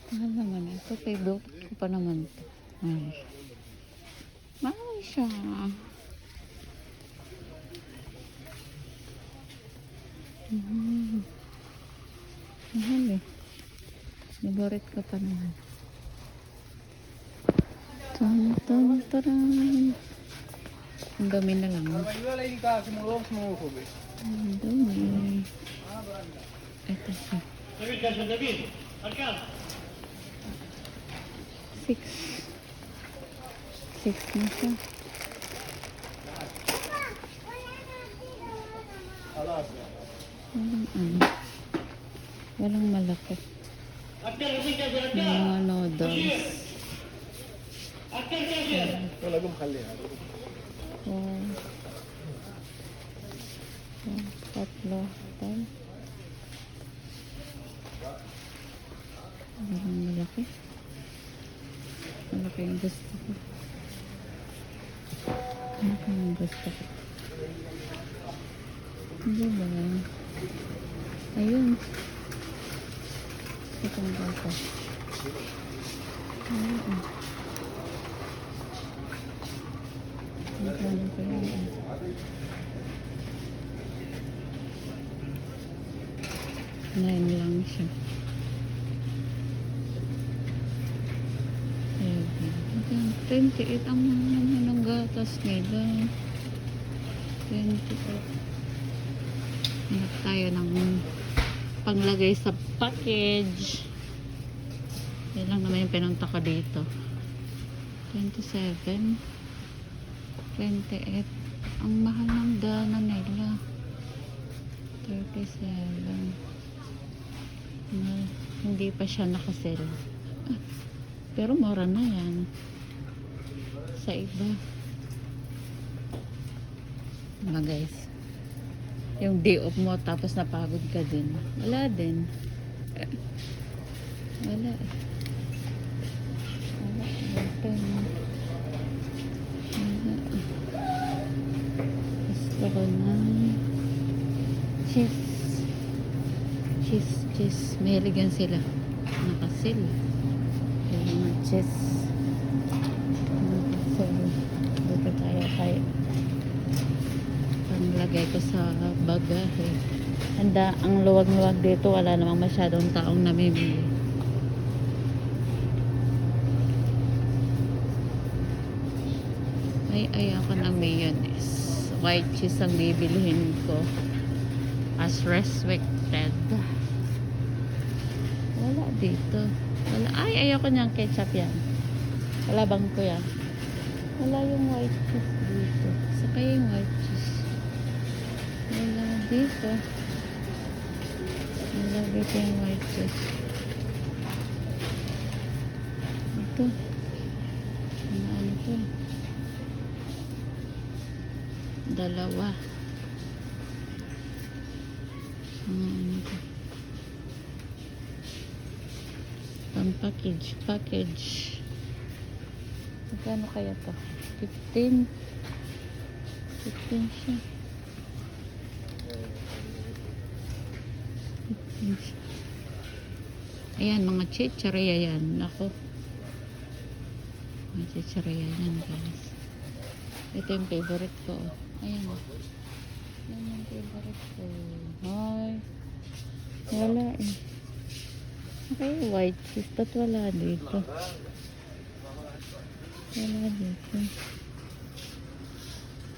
Mahal naman ito. Favorite ko pa naman ito. Mahal siya. Mahal eh. Favorite ko pa naman. Tan. Ang dami na lang. Ang dami. Ito siya. 6 na siya. Walang malaki. Mga noodles. Tatlo. Walang malaki. Malaki yung gusto ko. Malaki yung gusto ko. Hindi ba? Ayun. Itong bata. Ayun. Magkano ko yun? Nine lang siya. 28 ang mga ng gatas nila. 28. Hanap tayo ng panglagay sa package. Yan lang naman yung pinunta ko dito. 27. 28. Ang mahal ng dana nila. 37. Hindi pa siya nakasell. Pero mura na yan. Sa iba. Mga guys. Yung day off mo tapos napagod ka din. Wala din. Wala. Gusto ko na cheese. Cheese. Mahilig yan sila. Nakasil. Yung cheese. So, dito tayo panglagay ko sa bagahe. Ang luwag-luwag dito, wala namang masyadong taong namimili. Ayaw ko ng mayonnaise. White cheese ang bibilihin ko as restricted. Wala dito. Wala. Ayaw ko niyang ketchup yan. Wala bang ko yan? Wala yung white cheese dito. Saka yung white cheese. Wala dito. Wala dito yung white cheese. Ito. Ano ito? Dalawa. Ano ito? Package. Magkano kaya to? 15 siya. 15 siya. Ayan, mga chicharia yan. Ako. Mga chicharia yan, guys. Ito yung favorite ko. Ayan. Yan yung favorite ko. Hi. Wala eh. Okay, white cheese. Ba't wala dito? Wala dito.